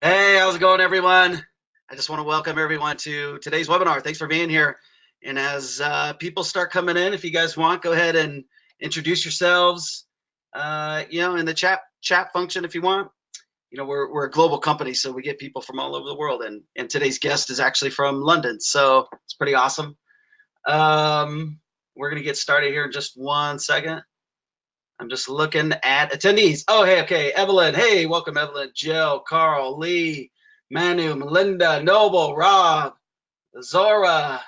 Hey, how's it going, everyone? I just want to welcome everyone to today's webinar. Thanks for being here. And as people start coming in, if you guys want, go ahead and introduce yourselves. In the chat function if you want. We're a global company, so we get people from all over the world. And today's guest is actually from London, so it's pretty awesome. We're gonna get started here in just 1 second. I'm just looking at attendees. Oh, hey, okay, Evelyn. Hey, welcome, Evelyn. Jill, Carl, Lee, Manu, Melinda, Noble, Rob, Zora.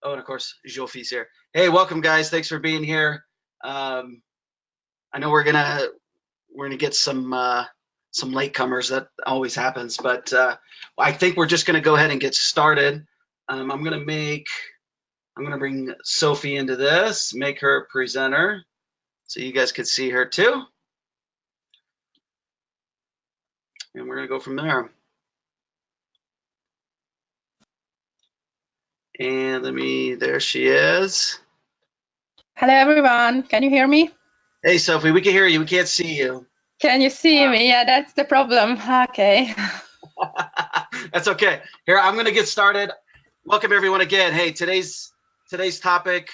Oh, and of course, Zsofia's here. Hey, welcome, guys. Thanks for being here. I know we're gonna get some latecomers. That always happens, but I think we're just gonna go ahead and get started. I'm gonna bring Sophie into this, make her a presenter, so you guys could see her too. And we're gonna go from there. And there she is. Hello, everyone. Can you hear me? Hey, Sophie, we can hear you. We can't see you. Can you see me? Yeah, that's the problem. Okay. That's okay. Here, I'm going to get started. Welcome, everyone, again. Hey, today's topic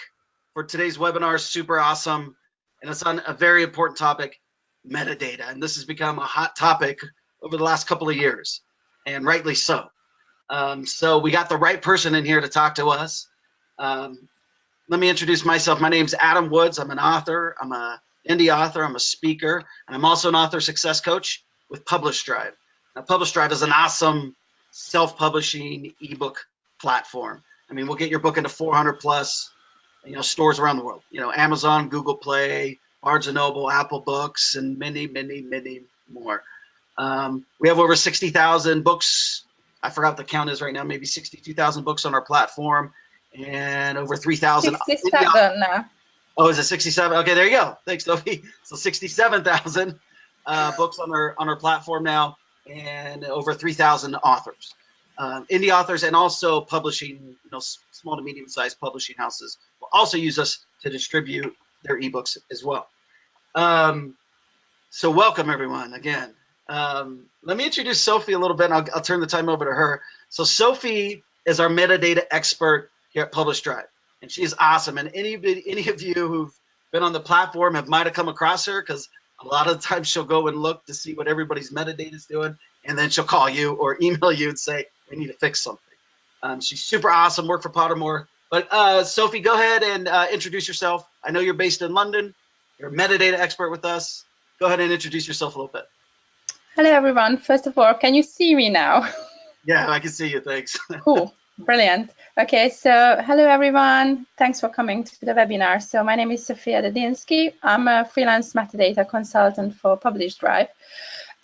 for today's webinar is super awesome, and it's on a very important topic, metadata. And this has become a hot topic over the last couple of years, and rightly so. So we got the right person in here to talk to us. Let me introduce myself. My name's Adam Woods. I'm an author. I'm an indie author. I'm a speaker, and I'm also an author success coach with Publish Drive. Now, Publish Drive is an awesome self-publishing ebook platform. I mean, we'll get your book into 400 plus, stores around the world. Amazon, Google Play, Barnes & Noble, Apple Books, and many, many, many more. We have over 60,000 books. I forgot what the count is right now. Maybe 62,000 books on our platform. And over 3,000. 67 now. Oh, is it 67? Okay, there you go. Thanks, Sophie. So 67,000 books on our platform now, and over 3,000 authors, indie authors, and also publishing. Small to medium-sized publishing houses will also use us to distribute their ebooks as well. So welcome, everyone, again. Let me introduce Sophie a little bit, and I'll turn the time over to her. So Sophie is our metadata expert here at Publish Drive, and she's awesome. And any of you who've been on the platform might have come across her, because a lot of the times she'll go and look to see what everybody's metadata is doing, and then she'll call you or email you and say, we need to fix something. She's super awesome, work for Pottermore. But Sophie, go ahead and introduce yourself. I know you're based in London. You're a metadata expert with us. Go ahead and introduce yourself a little bit. Hello, everyone. First of all, can you see me now? Yeah, I can see you. Thanks. Cool. Brilliant. Okay, so hello, everyone. Thanks for coming to the webinar. So my name is Zsofia Dedinszky. I'm a freelance metadata consultant for Publish Drive.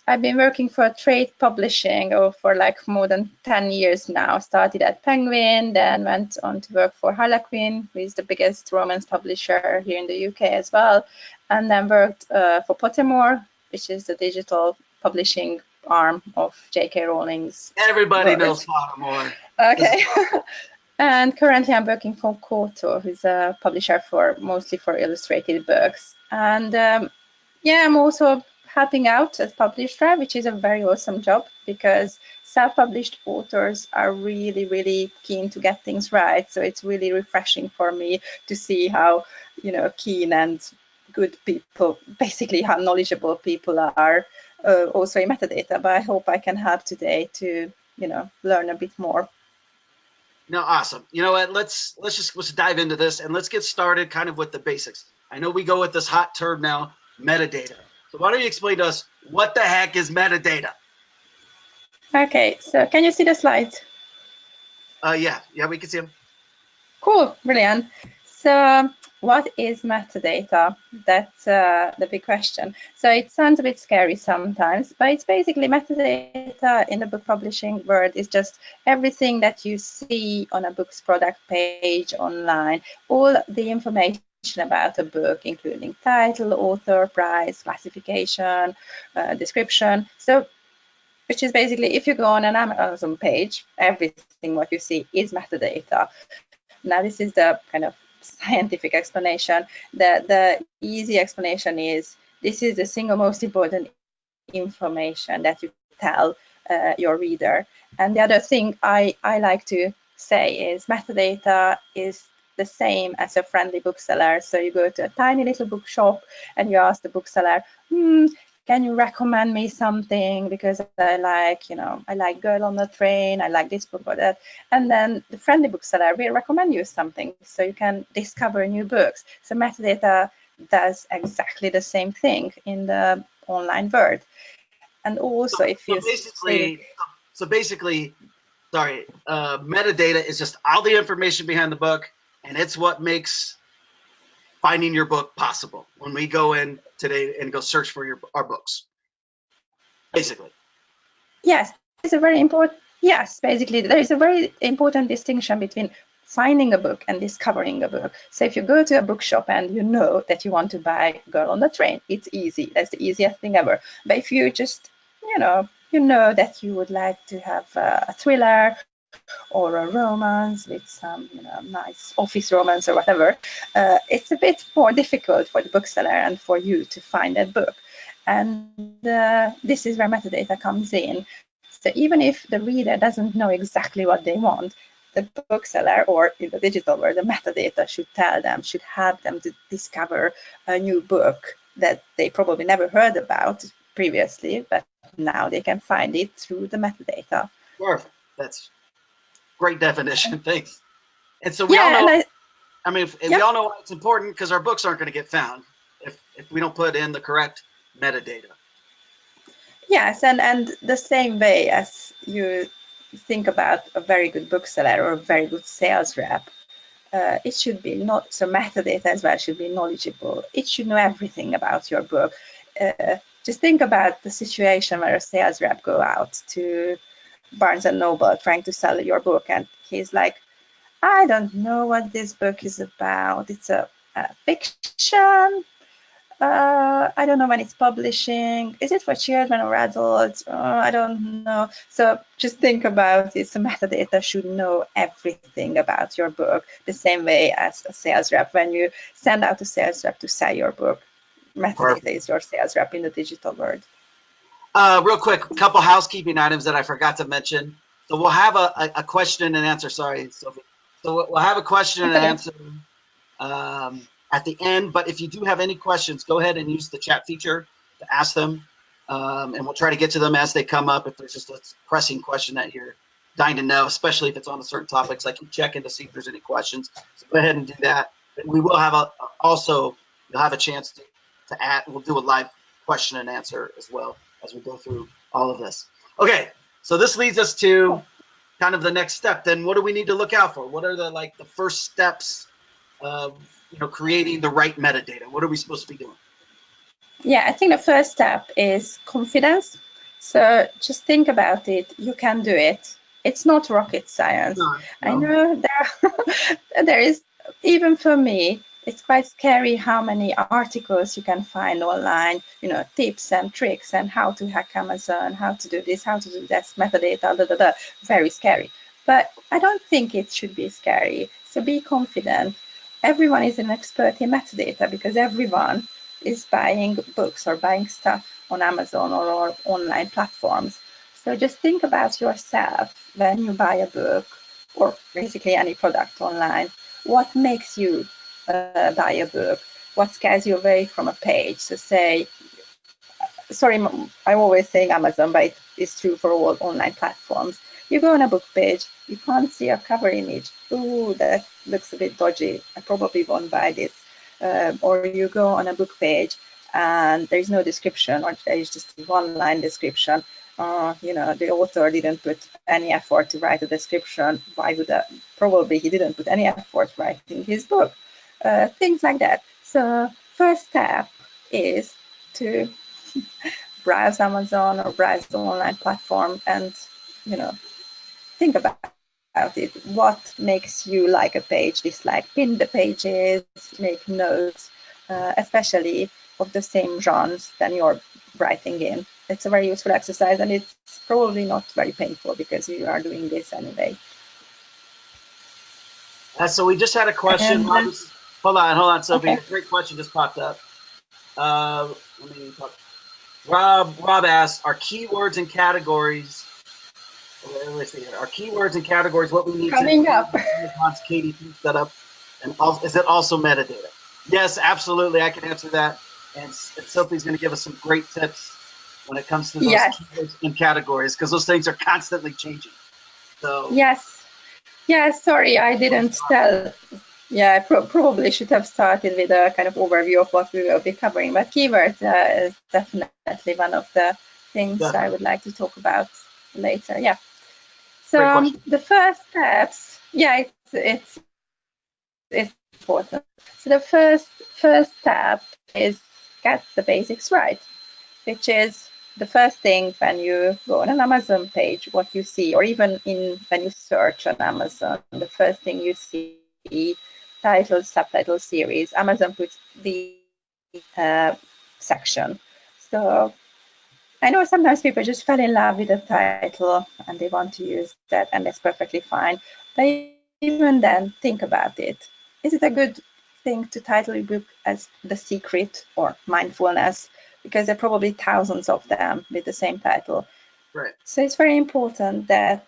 I've been working for trade publishing for like more than 10 years now. Started at Penguin, then went on to work for Harlequin, who is the biggest romance publisher here in the UK as well. And then worked for Pottermore, which is the digital publishing arm of J.K. Rowling's. Everybody knows Pottermore. Okay. And currently I'm working for Koto, who's a publisher mostly for illustrated books. And yeah, I'm also helping out at Publish Drive, which is a very awesome job, because self-published authors are really, really keen to get things right. So it's really refreshing for me to see how, keen and good people, basically how knowledgeable people are also in metadata. But I hope I can help today to, learn a bit more. No, awesome. You know what? Let's dive into this, and let's get started kind of with the basics. I know we go with this hot term now, metadata. So why don't you explain to us what the heck is metadata? Okay, so can you see the slides? Yeah, we can see them. Cool, brilliant. So what is metadata? That's the big question. So it sounds a bit scary sometimes, but it's basically metadata in the book publishing world is just everything that you see on a book's product page online, all the information about a book, including title, author, price, classification, description. So, which is basically, if you go on an Amazon page, everything what you see is metadata. Now, this is the kind of scientific explanation. The easy explanation is this is the single most important information that you tell your reader. And the other thing I like to say is metadata is the same as a friendly bookseller. So you go to a tiny little bookshop and you ask the bookseller, can you recommend me something, because I like, I like Girl on the Train, I like this book or that. And then the friendly bookseller will recommend you something so you can discover new books. So metadata does exactly the same thing in the online world. And also, if you basically, sorry, metadata is just all the information behind the book, and it's what makes finding your book possible when we go in today and go search for our books, basically. Yes, it's a very important. Yes, basically, there is a very important distinction between finding a book and discovering a book. So if you go to a bookshop and you know that you want to buy Girl on the Train, it's easy. That's the easiest thing ever. But if you just, you know that you would like to have a thriller or a romance with some, nice office romance or whatever, it's a bit more difficult for the bookseller and for you to find that book. And this is where metadata comes in. So even if the reader doesn't know exactly what they want, the bookseller, or in the digital world, the metadata should tell them, should help them to discover a new book that they probably never heard about previously, but now they can find it through the metadata. Perfect. That's great definition. Thanks. And so we all know, we all know why it's important, because our books aren't going to get found if we don't put in the correct metadata. Yes, and the same way as you think about a very good bookseller or a very good sales rep, it should be not so metadata as well should be knowledgeable. It should know everything about your book. Just think about the situation where a sales rep go out to Barnes and Noble trying to sell your book, and he's like, I don't know what this book is about. It's a fiction. I don't know when it's publishing. Is it for children or adults? I don't know. So just think about it. So metadata should know everything about your book, the same way as a sales rep. When you send out a sales rep to sell your book, metadata is your sales rep in the digital world. Real quick, a couple housekeeping items that I forgot to mention. So we'll have a question and answer. Sorry, Zsofia. So we'll have a question and answer at the end. But if you do have any questions, go ahead and use the chat feature to ask them. And we'll try to get to them as they come up. If there's just a pressing question that you're dying to know, especially if it's on a certain topic, so I can check in to see if there's any questions. So go ahead and do that. But we will have you'll have a chance to add. We'll do a live question and answer as well as we go through all of this. Okay, so this leads us to kind of the next step. Then what do we need to look out for? What are the first steps of creating the right metadata? What are we supposed to be doing? Yeah, I think the first step is confidence. So just think about it. You can do it. It's not rocket science. No. I know there is, even for me, it's quite scary how many articles you can find online, tips and tricks and how to hack Amazon, how to do this, how to do that, metadata, very scary. But I don't think it should be scary. So be confident. Everyone is an expert in metadata because everyone is buying books or buying stuff on Amazon or online platforms. So just think about yourself when you buy a book or basically any product online. What makes you buy a book? What scares you away from a page? So sorry, I'm always saying Amazon, but it's true for all online platforms. You go on a book page, you can't see a cover image. Ooh, that looks a bit dodgy. I probably won't buy this. Or you go on a book page and there's no description, or there's just one line description. The author didn't put any effort to write a description. Why would that? Probably he didn't put any effort writing his book. Things like that. So first step is to browse Amazon or browse the online platform and, think about it. What makes you like a page, dislike, pin the pages, make notes, especially of the same genres that you're writing in. It's a very useful exercise, and it's probably not very painful because you are doing this anyway. So we just had a question. Hold on, Sophie. Okay. A great question just popped up. Let me talk. Rob asked, are keywords and categories let's see here. Are keywords and categories what we need to Coming up. Amazon's KDP setup? And is it also metadata? Yes, absolutely. I can answer that. And Sophie's going to give us some great tips when it comes to those Yes. keywords and categories, because those things are constantly changing. So Yes. Yes. Sorry, I didn't tell. Yeah, I probably should have started with a kind of overview of what we will be covering. But keywords is definitely one of the things definitely. I would like to talk about later. Yeah. Great So question. the first steps, yeah, it's important. So the first step is get the basics right, which is the first thing when you go on an Amazon page, what you see, or even when you search on Amazon, the first thing you see, title, subtitle, series. Amazon puts the section. So I know sometimes people just fell in love with the title and they want to use that, and that's perfectly fine. But even then, think about it. Is it a good thing to title a book as The Secret or Mindfulness? Because there are probably thousands of them with the same title. Right. So it's very important that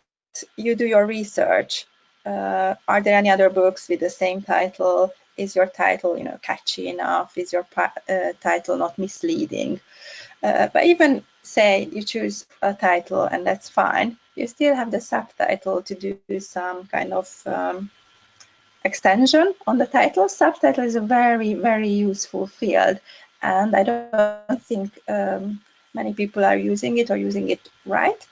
you do your research. Are there any other books with the same title? Is your title, catchy enough? Is your title not misleading? But even say you choose a title and that's fine, you still have the subtitle to do some kind of extension on the title. Subtitle is a very, very useful field, and I don't think many people are using it or using it right,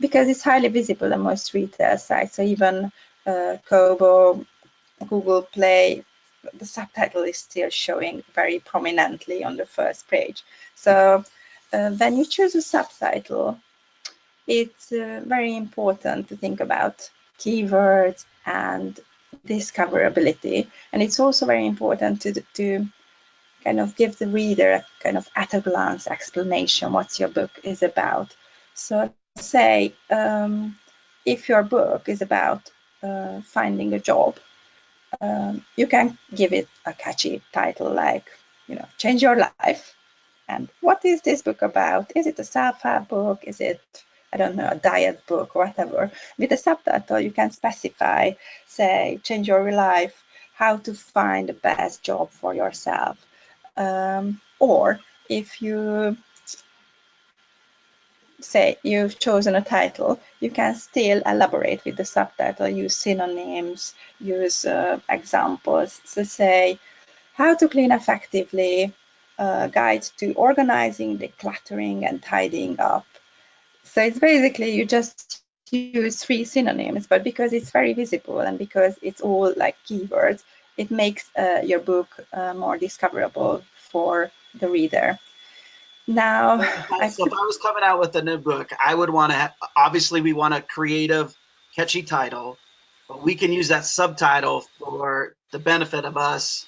because it's highly visible on most retail sites. So even Kobo, Google Play, the subtitle is still showing very prominently on the first page. So when you choose a subtitle, it's very important to think about keywords and discoverability. And it's also very important to kind of give the reader a kind of at a glance explanation what your book is about. So say if your book is about finding a job, you can give it a catchy title like, Change Your Life. And what is this book about? Is it a self-help book? Is it, I don't know, a diet book or whatever? With a subtitle, you can specify, say, Change Your Life, how to find the best job for yourself. Or if you say you've chosen a title, you can still elaborate with the subtitle, use synonyms, use examples. So say, how to clean effectively, guide to organizing, decluttering, and tidying up. So it's basically you just use 3 synonyms, but because it's very visible and because it's all like keywords, it makes your book more discoverable for the reader. Now, So if I was coming out with a new book, I would want to, obviously we want a creative, catchy title, but we can use that subtitle for the benefit of us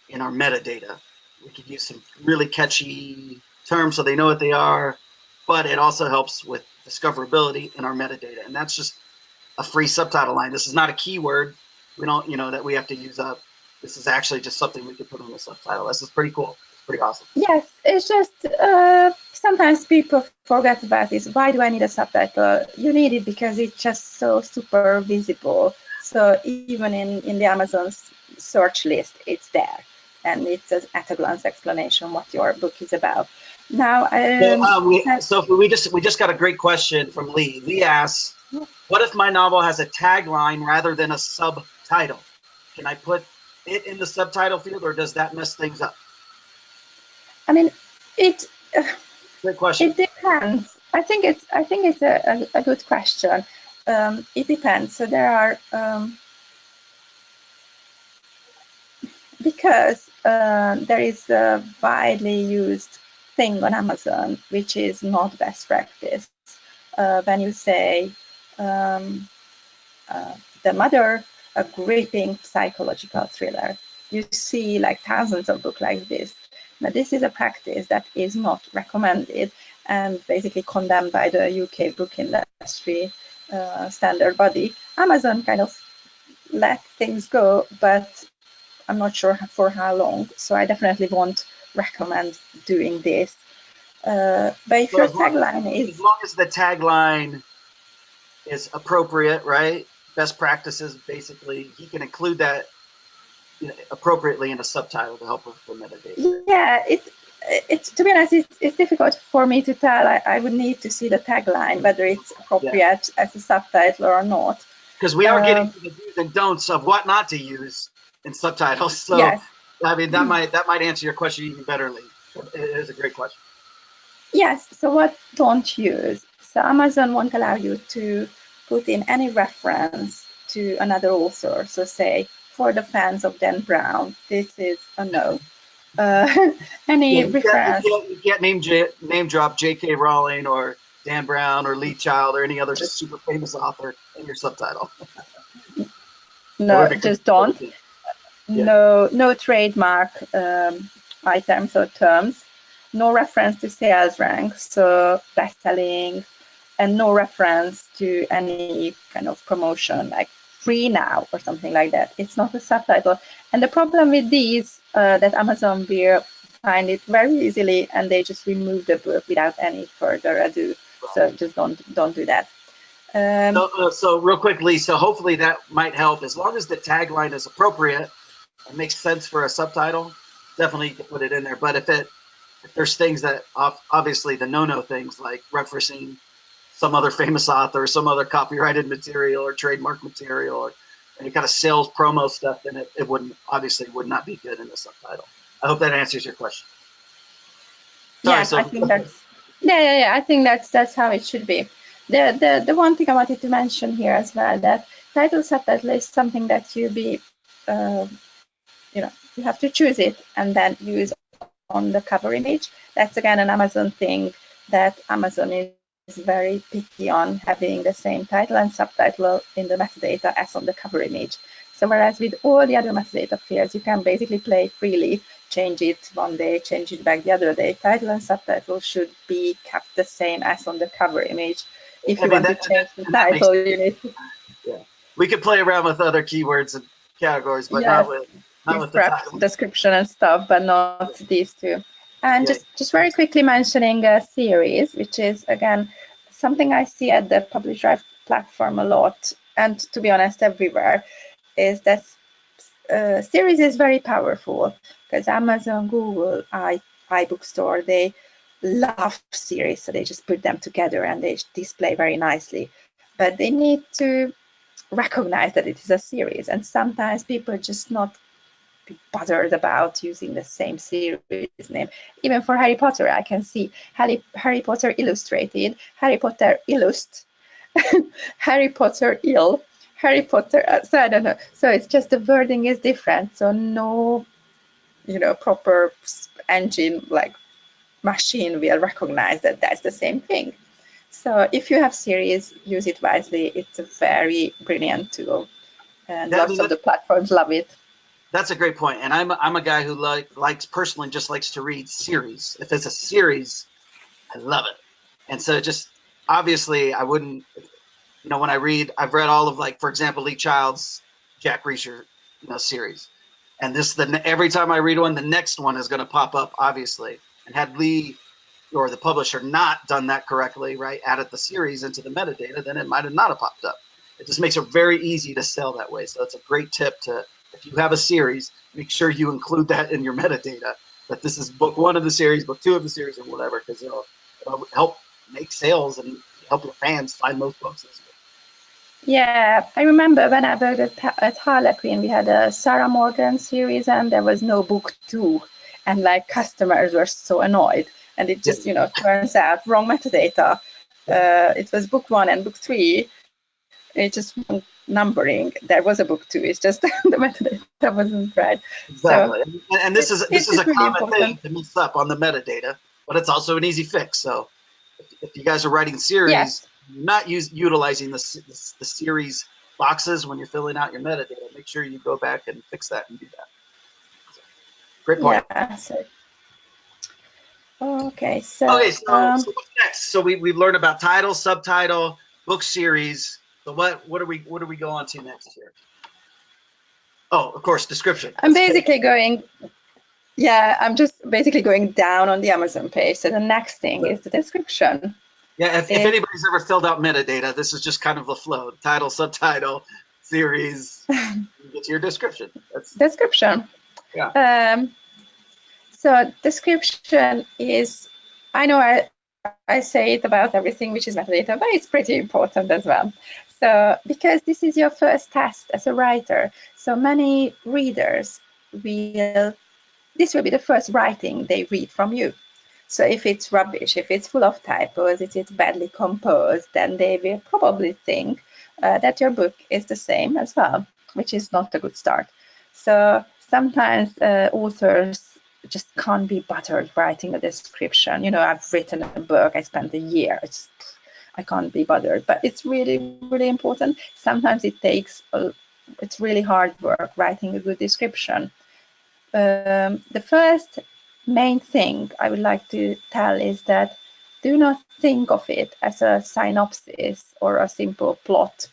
in our metadata. We could use some really catchy terms so they know what they are, but it also helps with discoverability in our metadata. And that's just a free subtitle line. This is not a keyword. We don't, that we have to use up. This is actually just something we could put on the subtitle. This is pretty cool. It's pretty awesome. yes, it's just sometimes people forget about this. Why do I need a subtitle? You need it because it's just so super visible. So even in the Amazon search list, it's there. And it's an at a glance explanation what your book is about. Now, So we just got a great question from Lee. Lee asks, "What if my novel has a tagline rather than a subtitle? Can I put it in the subtitle field, or does that mess things up?" I mean, it Great question. it depends. I think it's a good question. It depends. So there are because there is a widely used thing on Amazon which is not best practice. When you say the mother, a gripping psychological thriller, you see like thousands of books like this. Now this is a practice that is not recommended and basically condemned by the UK book industry standard body. Amazon kind of let things go, but I'm not sure for how long. So I definitely won't recommend doing this. But if So your tagline is, as long as the tagline is appropriate, right? Best practices, basically, he can include that appropriately in a subtitle to help with the metadata. Yeah, it's to be honest, it's difficult for me to tell. I would need to see the tagline whether it's Yeah, appropriate as a subtitle or not. because we are getting to the do's and don'ts of what not to use in subtitles. So, Yes, I mean, that might answer your question even betterly. It is a great question. yes. So what don't use? So Amazon won't allow you to put in any reference to another author. So say for the fans of Dan Brown, this is a no. Yeah, Any you can't, you reference? can't, you can't name drop J.K. Rowling or Dan Brown or Lee Child or any other super famous author in your subtitle. That No, would be just don't. crazy. Yeah. No trademark items or terms, no reference to sales ranks, so best-selling, and no reference to any kind of promotion like free now or something like that. It's not a subtitle. And the problem with these that Amazon will find it very easily, and they just remove the book without any further ado. So just don't do that. So real quickly, so hopefully that might help. As long as the tagline is appropriate and makes sense for a subtitle, definitely you can put it in there. But if there's things that obviously the no things like referencing some other famous author, some other copyrighted material or trademark material, or any kind of sales promo stuff, then it would not be good in the subtitle. I hope that answers your question. Sorry, Yeah, I so think yeah. I think that's how it should be. The one thing I wanted to mention here as well, that title subtitle is something that uh, you have to choose it and then use on the cover image. That's again an Amazon thing, that Amazon is very picky on having the same title and subtitle in the metadata as on the cover image. So whereas with all the other metadata fields, you can basically play freely, change it one day, change it back the other day. Title and subtitle should be kept the same as on the cover image. If you want to change the title, you need to. Yeah, we could play around with other keywords and categories, but Yes, not with the prep title. description and stuff, but not these two. And Yeah, just very quickly mentioning a series, which is again something I see at the Publish Drive platform a lot, and to be honest, everywhere, is that series is very powerful because Amazon, Google, iBookstore, they love series, so they just put them together and they display very nicely. But they need to recognize that it is a series, and sometimes people just not be bothered about using the same series name. Even for Harry Potter, I can see Harry Potter Illustrated, Harry Potter Illust, Harry Potter Ill, Harry Potter. So I don't know. So it's just the wording is different. So no, proper engine like machine will recognize that that's the same thing. So if you have series, use it wisely. It's a very brilliant tool, and lots of the platforms love it. That's a great point. And I'm a guy who likes to read series. If it's a series, I love it. And so just obviously I wouldn't, when I've read all of, like, for example, Lee Child's Jack Reacher, series. And every time I read one, the next one is going to pop up, obviously. And had Lee or the publisher not done that correctly, right, added the series into the metadata, then it might have not have popped up. It just makes it very easy to sell that way. So it's a great tip if you have a series, make sure you include that in your metadata, that this is book 1 of the series, book 2 of the series, or whatever, because it'll help make sales and help your fans find those books. Yeah, I remember when I worked at Harlequin, we had a Sarah Morgan series, and there was no book 2, and like customers were so annoyed, and it just turns out wrong metadata. It was book 1 and book 3. It's just numbering. There was a book 2. It's just the metadata wasn't right. Exactly, So and this is a really common important thing to mess up on the metadata, but it's also an easy fix. So if you guys are writing series, Yes. not utilizing the series boxes when you're filling out your metadata, make sure you go back and fix that and do that. So, great point. Yeah. Okay. So what's next? So we've learned about title, subtitle, book series. So what do we go on to next here? Oh, of course, description. I'm basically going. Yeah, I'm just basically going down on the Amazon page. So the next thing is the description. Yeah, if anybody's ever filled out metadata, this is just kind of a flow. Title, subtitle, series, you get to your description. That's Description. yeah. So description is, I know I say it about everything which is metadata, but it's pretty important as well. So because this is your first test as a writer, so many readers this will be the first writing they read from you. So if it's rubbish, if it's full of typos, if it's badly composed, then they will probably think that your book is the same as well, which is not a good start. So sometimes authors just can't be bothered writing a description. You know, I've written a book, I spent a year. I can't be bothered, but it's really, really important. Sometimes it's really hard work writing a good description. The first main thing I would like to tell is that do not think of it as a synopsis or a simple plot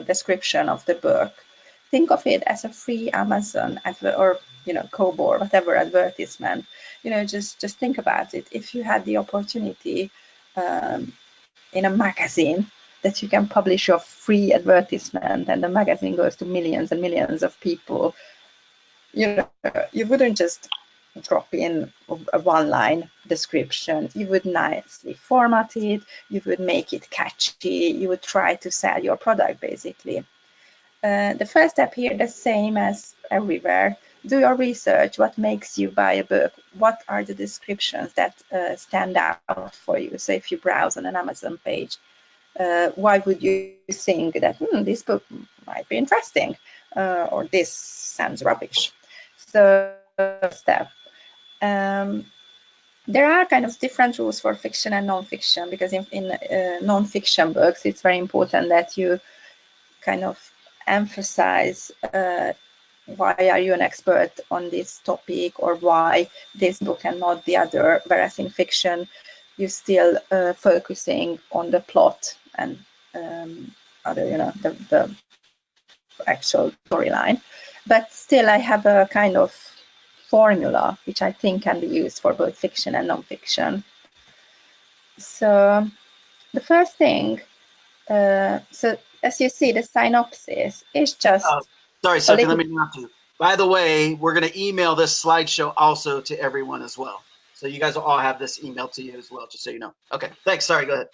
description of the book. Think of it as a free Amazon or Kobo or whatever advertisement. Just think about it. If you had the opportunity in a magazine that you can publish your free advertisement and the magazine goes to millions and millions of people, you wouldn't just drop in a one-line description. You would nicely format it, you would make it catchy, you would try to sell your product basically. The first step here, the same as everywhere, do your research. What makes you buy a book? What are the descriptions that stand out for you? So if you browse on an Amazon page, why would you think that this book might be interesting or this sounds rubbish? So step. There are kind of different rules for fiction and non-fiction, because in non-fiction books, it's very important that you kind of emphasize why are you an expert on this topic or why this book and not the other, whereas in fiction, you're still focusing on the plot and other, the actual storyline. But still, I have a kind of formula which I think can be used for both fiction and non-fiction. So the first thing, so as you see, the synopsis is just. Sorry, Sophie, let me interrupt you. By the way, we're going to email this slideshow also to everyone as well. So you guys will all have this email to you as well, just so you know. Okay, thanks. Sorry, go ahead.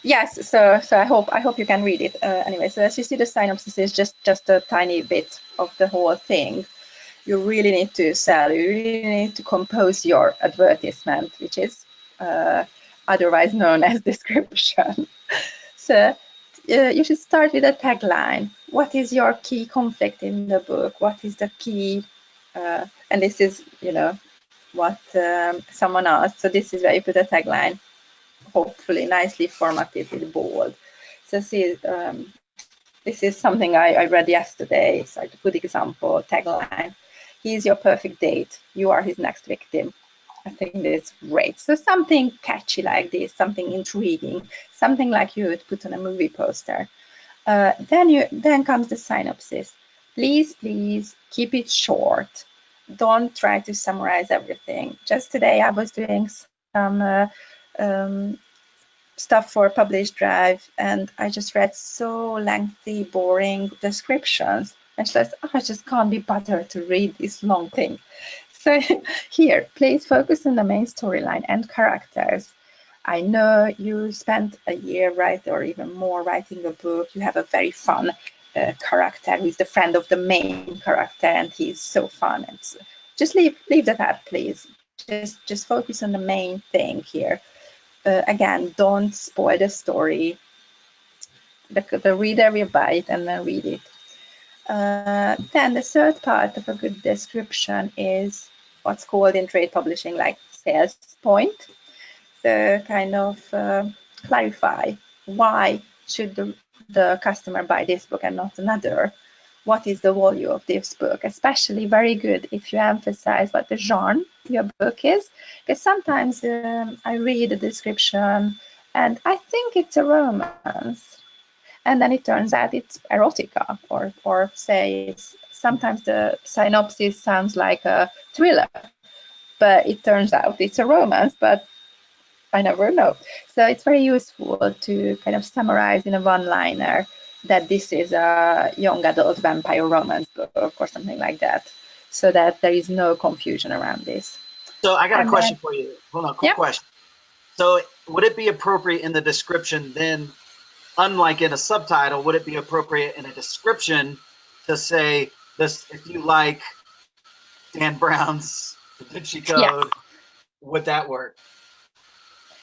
Yes, so I hope you can read it anyway. So as you see, the synopsis is just a tiny bit of the whole thing. You really need to sell. You really need to compose your advertisement, which is otherwise known as description. So you should start with a tagline. What is your key conflict in the book? What is the key? And this is, what someone asked. So this is where you put a tagline, hopefully nicely formatted with bold. So see, this is something I read yesterday. So a good example, tagline. He's your perfect date. You are his next victim. I think that's great. So something catchy like this, something intriguing, something like you would put on a movie poster. Then comes the synopsis. Please keep it short. Don't try to summarize everything. Just today I was doing some stuff for Publish Drive, and I just read so lengthy, boring descriptions. And she says, I just can't be bothered to read this long thing. So here, please focus on the main storyline and characters. I know you spent a year or even more writing a book. You have a very fun character who is the friend of the main character, and he's so fun. And so just leave that out, please. Just focus on the main thing here. Again, don't spoil the story. The reader will buy it and then read it. Then the third part of a good description is what's called in trade publishing like sales point. So kind of clarify why should the customer buy this book and not another. What is the value of this book? Especially very good if you emphasize what the genre your book is, because sometimes I read the description and I think it's a romance, and then it turns out it's erotica, or say sometimes the synopsis sounds like a thriller, but it turns out it's a romance. But I never know. So it's very useful to kind of summarize in a one-liner that this is a young adult vampire romance book or something like that, so that there is no confusion around this. So I got a And question then, for you. Hold on, quick yeah, question. So would it be appropriate in the description then, unlike in a subtitle, would it be appropriate in a description to say this, if you like Dan Brown's Da Vinci yeah, Code, would that work?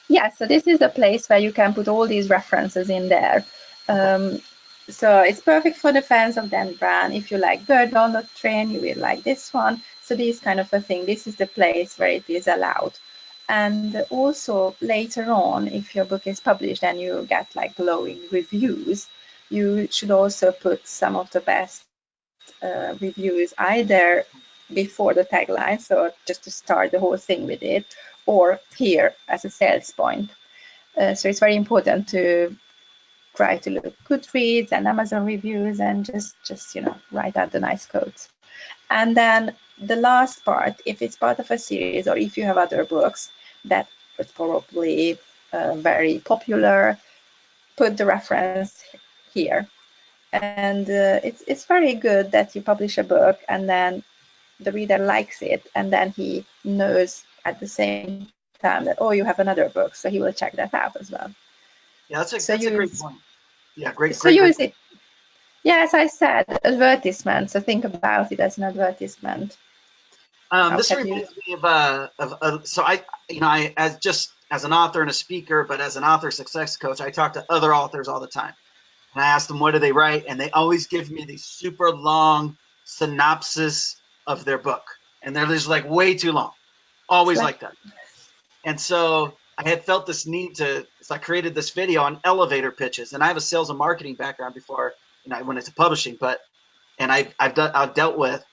yeah. So this is a place where you can put all these references in there. Okay. So it's perfect for the fans of Dan Brown. If you like Bird on the Train, you will like this one. So this kind of a thing, this is the place where it is allowed. And also later on, if your book is published and you get like glowing reviews, you should also put some of the best reviews either before the tagline, so just to start the whole thing with it, or here as a sales point. So it's very important to try to look Goodreads and Amazon reviews and just write out the nice quotes. And then the last part, if it's part of a series or if you have other books that was probably very popular, put the reference here. And it's very good that you publish a book and then the reader likes it, and then he knows at the same time that, oh, you have another book, so he will check that out as well. Yeah, So that's a use great point. Yeah, great, so great, great use point. it. Yeah, as I said, advertisement. So think about it as an advertisement. How This can you? reminds me of so I as just as an author and a speaker, but as an author success coach, I talk to other authors all the time. And I ask them what do they write, and they always give me these super long synopsis of their book, and they're just like way too long, It's always like, like that. And so I had felt this need to, so I created this video on elevator pitches, and I have a sales and marketing background before, I went into publishing, but and I've dealt with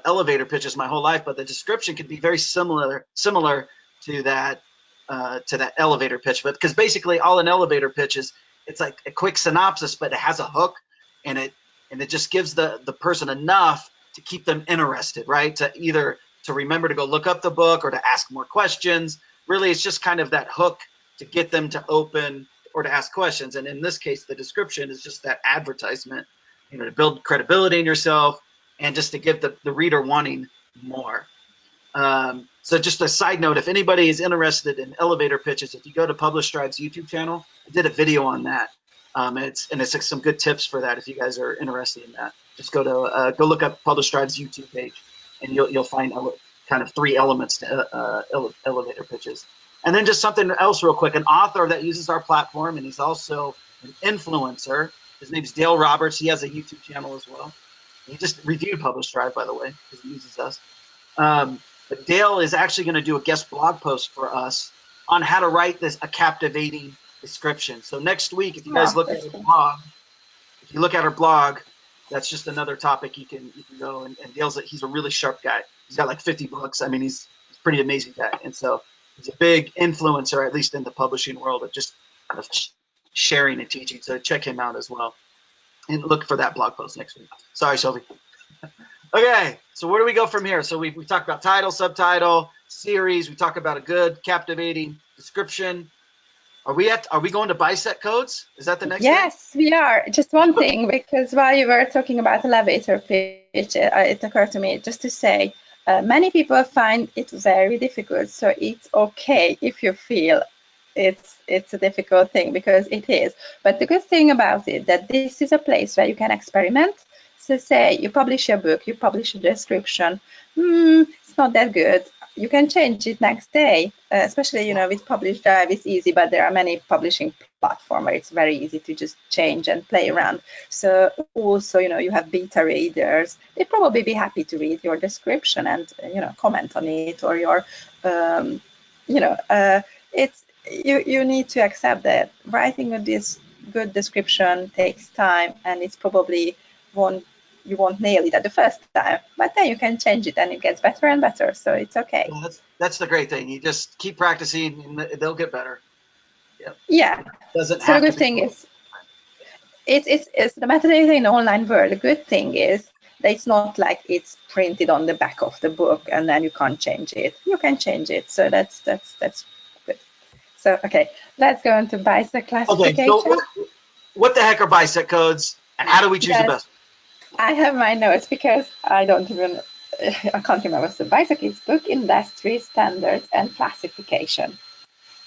elevator pitches my whole life, but the description could be very similar to that elevator pitch, but because basically all an elevator pitch is, it's like a quick synopsis, but it has a hook, and it just gives the person enough to keep them interested, right? To either to remember to go look up the book or to ask more questions. Really, it's just kind of that hook to get them to open or to ask questions. And in this case, the description is just that advertisement, to build credibility in yourself and just to give the reader wanting more. So just a side note, if anybody is interested in elevator pitches, if you go to Publish Drive's YouTube channel, I did a video on that. It's some good tips for that if you guys are interested in that. Just go look up Publish Drive's YouTube page, and you'll find kind of 3 elements to elevator pitches. And then just something else real quick, an author that uses our platform, and he's also an influencer. His name's Dale Roberts. He has a YouTube channel as well. He just reviewed Publish Drive, by the way, because he uses us. But Dale is actually going to do a guest blog post for us on how to write a captivating description. So next week, if you guys look at our blog, that's just another topic you can go. And Dale's he's a really sharp guy. He's got like 50 books. I mean, he's a pretty amazing guy. And so he's a big influencer, at least in the publishing world, of just kind of sharing and teaching. So check him out as well. And look for that blog post next week. Sorry, Shelby. Okay, so where do we go from here? So we talked about title, subtitle, series. We talk about a good, captivating description. Are we going to bicep codes? Is that the next thing? Yes, we are. Just one thing, because while you were talking about elevator pitch, it occurred to me just to say, many people find it very difficult. So it's okay if you feel it's a difficult thing, because it is. But the good thing about it, that this is a place where you can experiment. So say you publish your book, you publish a description, it's not that good. You can change it next day, especially, with Publish Drive, it's easy, but there are many publishing platforms where it's very easy to just change and play around. So also, you have beta readers. They'd probably be happy to read your description and, comment on it, or your, it's, you need to accept that writing this good description takes time, and it's probably you won't nail it at the first time, but then you can change it and it gets better and better, so it's okay. Well, that's the great thing. You just keep practicing and they'll get better. Yeah. So the good thing is it's the metadata in the online world. The good thing is that it's not like it's printed on the back of the book and then you can't change it. You can change it, so that's good. So, okay, let's go into BISEC classification. Okay, so what the heck are BISEC codes, and how do we choose the best? I have my notes because I can't remember. So BISEC is Book Industry Standards and Classification.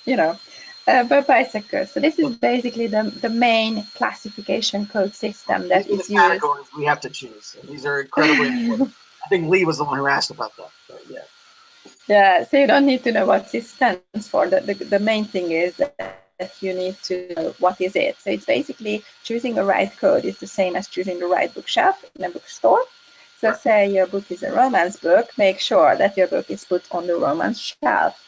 You know, but BISEC code. So this is basically the main classification code system that is used. Categories we have to choose, and these are incredibly important. I think Lee was the one who asked about that. But yeah. Yeah, so you don't need to know what this stands for. The main thing is that you need to know what is it. So it's basically choosing the right code is the same as choosing the right bookshelf in a bookstore. So right. Say your book is a romance book, make sure that your book is put on the romance shelf.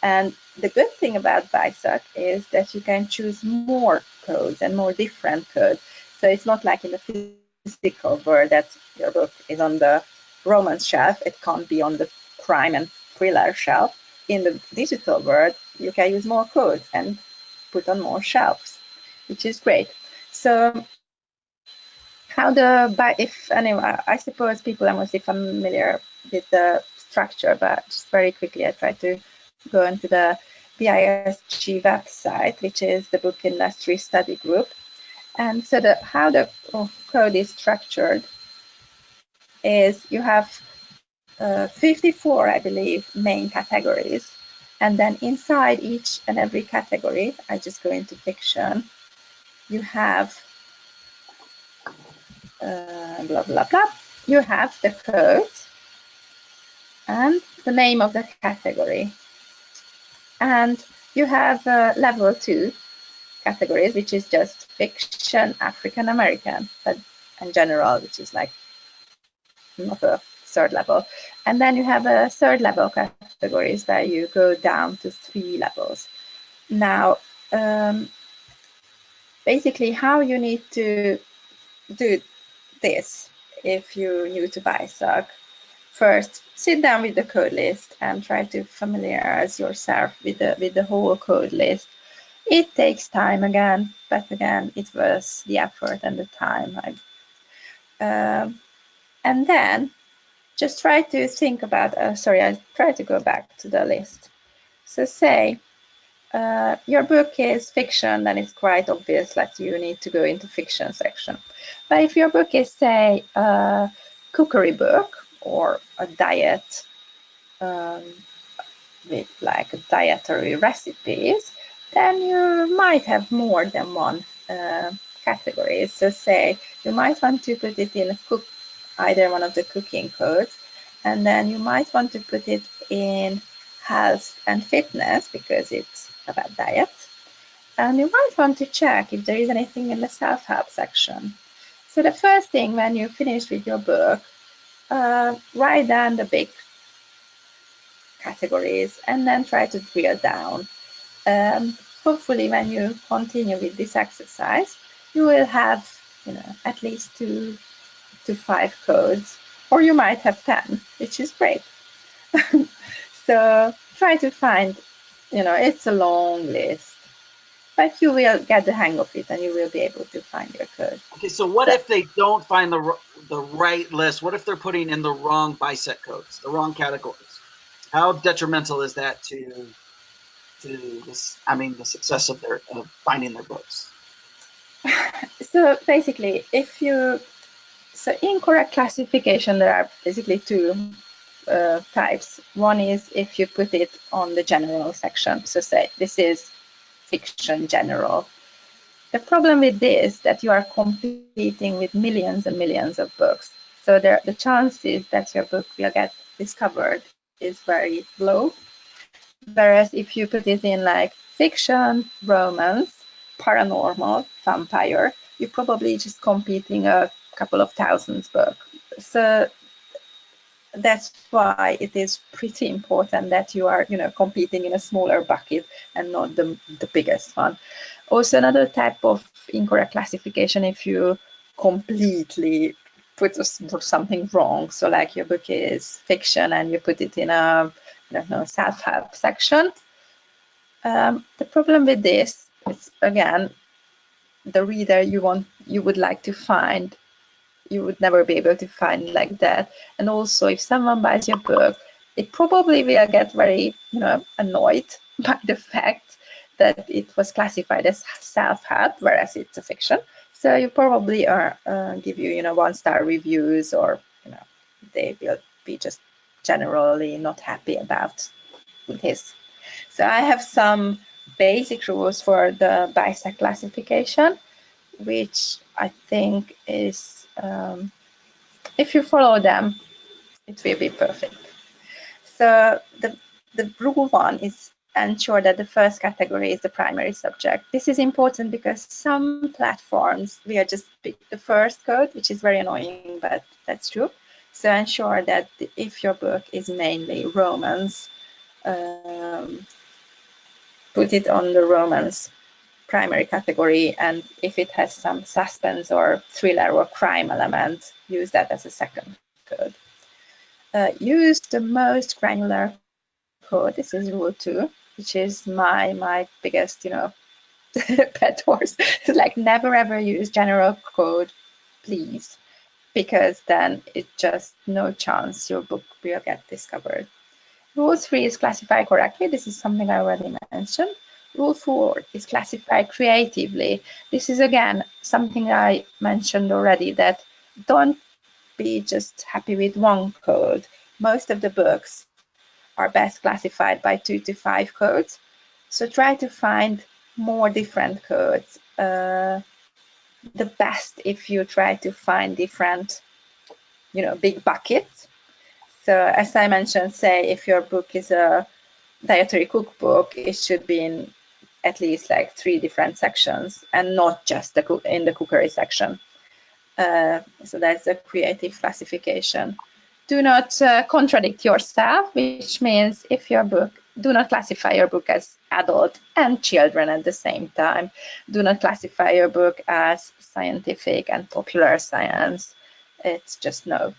And the good thing about BISEC is that you can choose more codes and more different codes. So it's not like in the physical world that your book is on the romance shelf. It can't be on the crime and thriller shelf. In the digital world, you can use more codes and put on more shelves, which is great. So I suppose people are mostly familiar with the structure, but just very quickly I try to go into the BISG website, which is the Book Industry Study Group. And so how the code is structured is you have 54, I believe, main categories. And then inside each and every category, I just go into fiction, you have blah, blah, blah. You have the code and the name of the category. And you have level 2 categories, which is just fiction, African American, and general, which is like not a third level. And then you have a third level categories where you go down to 3 levels. Now, basically how you need to do this if you're new to BISEC. First, sit down with the code list and try to familiarize yourself with the whole code list. It takes time again, but again, it's worth the effort and the time. And then just try to think about, I try to go back to the list. So say your book is fiction, then it's quite obvious that you need to go into fiction section. But if your book is, say, a cookery book or a diet with like dietary recipes, then you might have more than one category. So say you might want to put it in either one of the cooking codes, and then you might want to put it in health and fitness because it's about diet. And you might want to check if there is anything in the self-help section. So the first thing when you finish with your book, write down the big categories and then try to drill down. Hopefully when you continue with this exercise, you will have at least 2 to 5 codes, or you might have 10, which is great. So try to find, it's a long list, but you will get the hang of it and you will be able to find your code. Okay, so what if they don't find the right list? What if they're putting in the wrong BISEC codes, the wrong categories? How detrimental is that to this? I mean, the success of finding their books. So basically, incorrect classification, there are basically 2 types. One is if you put it on the general section. So say this is fiction general. The problem with this that you are competing with millions and millions of books. So the chances that your book will get discovered is very low. Whereas if you put it in like fiction, romance, paranormal, vampire, you're probably just competing a couple of thousands books. So that's why it is pretty important that you are, competing in a smaller bucket and not the biggest one. Also, another type of incorrect classification, if you completely put something wrong. So like your book is fiction and you put it in a, self-help section. The problem with this is, again, the reader you would like to find, you would never be able to find like that. And also, if someone buys your book, it probably will get very, annoyed by the fact that it was classified as self-help, whereas it's a fiction. So you probably give you, 1-star reviews, or they will be just generally not happy about this. So I have some basic rules for the BISAC classification, which I think is, if you follow them, it will be perfect. So the rule 1 is ensure that the first category is the primary subject. This is important because some platforms will just pick the first code, which is very annoying, but that's true. So ensure that if your book is mainly romance, put it on the romance primary category, and if it has some suspense or thriller or crime element, use that as a second code. Use the most granular code. This is rule 2, which is my biggest, pet horse. Like, never ever use general code, please, because then it's just no chance your book will get discovered. Rule 3 is classify correctly. This is something I already mentioned. Rule 4 is classify creatively. This is, again, something I mentioned already, that don't be just happy with one code. Most of the books are best classified by 2 to 5 codes. So try to find more different codes. The best if you try to find different, big buckets. So as I mentioned, say if your book is a dietary cookbook, it should be in at least like 3 different sections, and not just in the cookery section. So that's a creative classification. Do not contradict yourself, which means if your book, do not classify your book as adult and children at the same time. Do not classify your book as scientific and popular science. It's just no.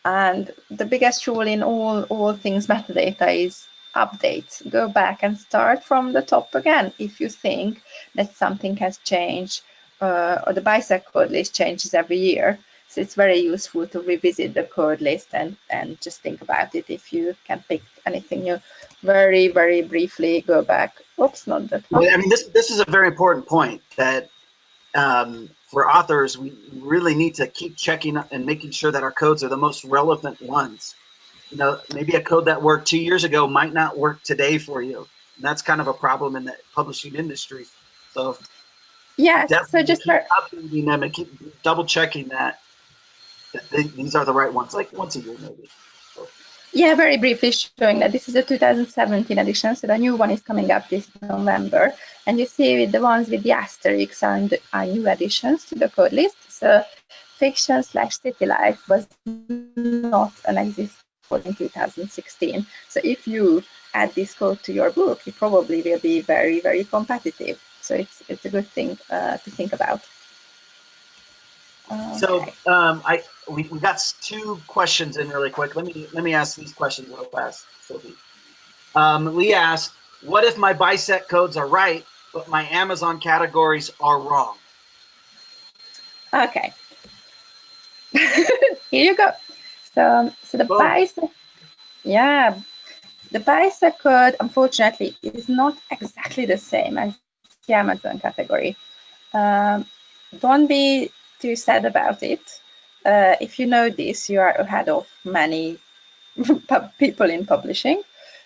And the biggest rule in all things metadata is update. Go back and start from the top again if you think that something has changed, or the BISAC code list changes every year. So it's very useful to revisit the code list and just think about it. If you can pick anything new, very, very briefly go back. Oops, not that one. I mean, this is a very important point, that for authors, we really need to keep checking and making sure that our codes are the most relevant ones. Maybe a code that worked 2 years ago might not work today for you. And that's kind of a problem in the publishing industry. So yes, so just keep updating them and keep double checking that these are the right ones, like once a year maybe. So. Yeah, very briefly showing that this is a 2017 edition, so the new one is coming up this November. And you see with the ones with the asterisks are new additions to the code list. So fiction/city life was not an existing code in 2016. So if you add this code to your book, you probably will be very, very competitive. So it's a good thing to think about. Okay. So we got 2 questions in really quick. Let me ask these questions real fast, Sophie. Lee asked, what if my BISAC codes are right, but my Amazon categories are wrong? Okay. Here you go. So the BISAC, yeah, the BISAC code, unfortunately, is not exactly the same as the Amazon category. Don't be too sad about it. If you know this, you are ahead of many people in publishing,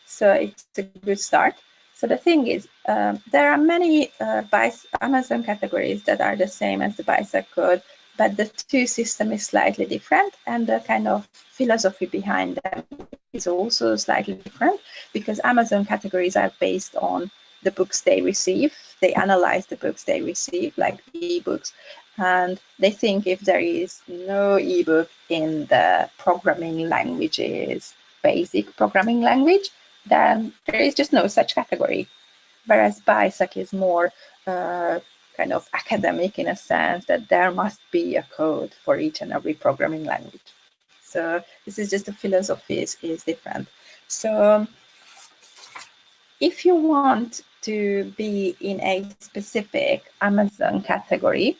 so it's a good start. So the thing is, there are many Amazon categories that are the same as the BISAC code, but the 2 system is slightly different, and the kind of philosophy behind them is also slightly different, because Amazon categories are based on the books they receive. They analyze the books they receive, like ebooks, and they think if there is no ebook in the programming languages, basic programming language, then there is just no such category. Whereas BISAC is more kind of academic, in a sense that there must be a code for each and every programming language. So this is just the philosophy is different. So if you want to be in a specific Amazon category,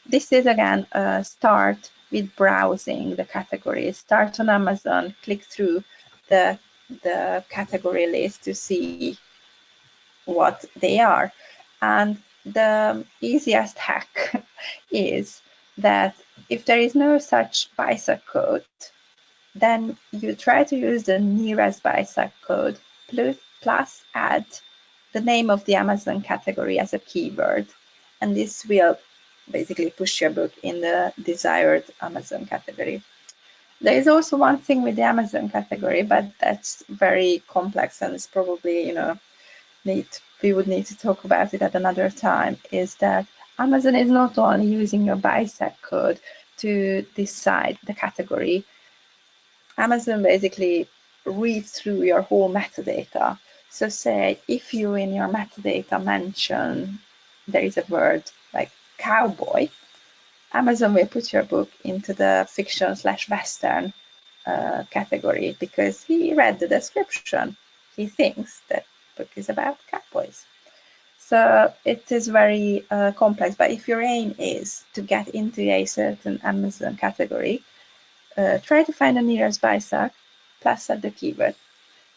this is again start with browsing the categories. Start on Amazon, click through the category list to see what they are. And the easiest hack is that if there is no such BISAC code, then you try to use the nearest BISAC code plus add the name of the Amazon category as a keyword. And this will basically push your book in the desired Amazon category. There is also one thing with the Amazon category, but that's very complex and it's probably, we would need to talk about it at another time, is that Amazon is not only using your BISAC code to decide the category. Amazon basically reads through your whole metadata. So say if you in your metadata mention there is a word like cowboy, Amazon will put your book into the fiction/western category because he read the description. He thinks that book is about cowboys. So it is very complex, but if your aim is to get into a certain Amazon category, try to find the nearest BISAC plus add the keyword.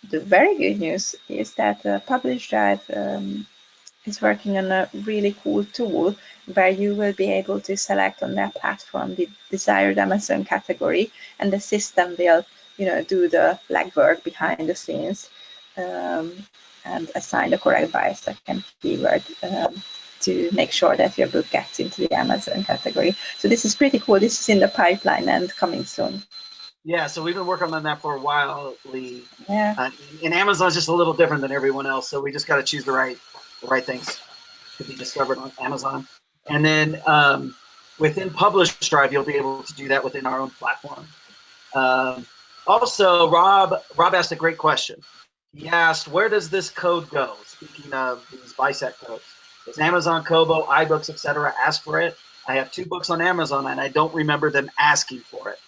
The very good news is that Publish Drive is working on a really cool tool where you will be able to select on their platform the desired Amazon category, and the system will, do the legwork behind the scenes and assign the correct BISAC and keyword to make sure that your book gets into the Amazon category. So this is pretty cool. This is in the pipeline and coming soon. Yeah, so we've been working on that for a while, Lee. Yeah. And Amazon's just a little different than everyone else, so we just got to choose the right things to be discovered on Amazon. And then within Publish Drive, you'll be able to do that within our own platform. Also, Rob asked a great question. He asked, where does this code go? Speaking of these BISAC codes, does Amazon, Kobo, iBooks, etc. ask for it? I have 2 books on Amazon, and I don't remember them asking for it.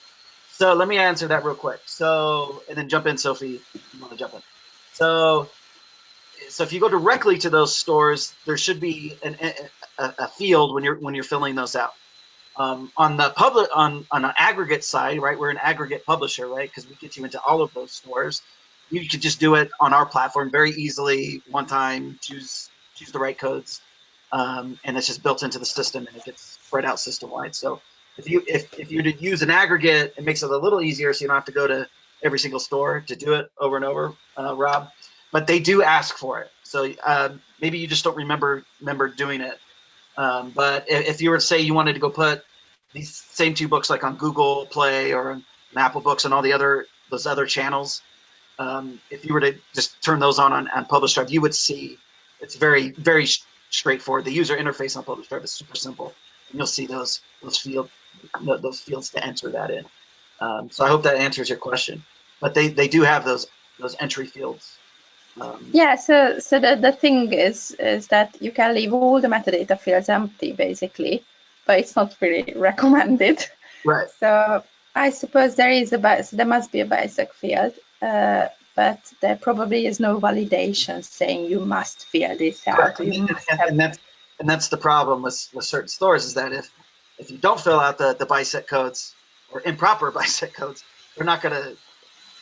So let me answer that real quick. So, and then jump in, Sophie, if you want to jump in. So if you go directly to those stores, there should be a field when you're filling those out. On an aggregate side, right? We're an aggregate publisher, right? Because we get you into all of those stores. You could just do it on our platform very easily, one time, choose the right codes, and it's just built into the system, and it gets spread out system wide. So if you to use an aggregate, it makes it a little easier, so you don't have to go to every single store to do it over and over, Rob. But they do ask for it, so maybe you just don't remember doing it. But if you were to say you wanted to go put these same 2 books like on Google Play or on Apple Books and all those other channels, if you were to just turn those on Publish Drive, you would see it's very, very straightforward. The user interface on Publish Drive is super simple, and you'll see those fields to enter that in. So I hope that answers your question. But they do have those entry fields. Yeah, so the thing is that you can leave all the metadata fields empty basically, but it's not really recommended. Right. So I suppose there must be a BISAC field, but there probably is no validation saying you must fill this out. And that's the problem with certain stores, is that if you don't fill out the BISAC codes or improper BISAC codes, they're not going to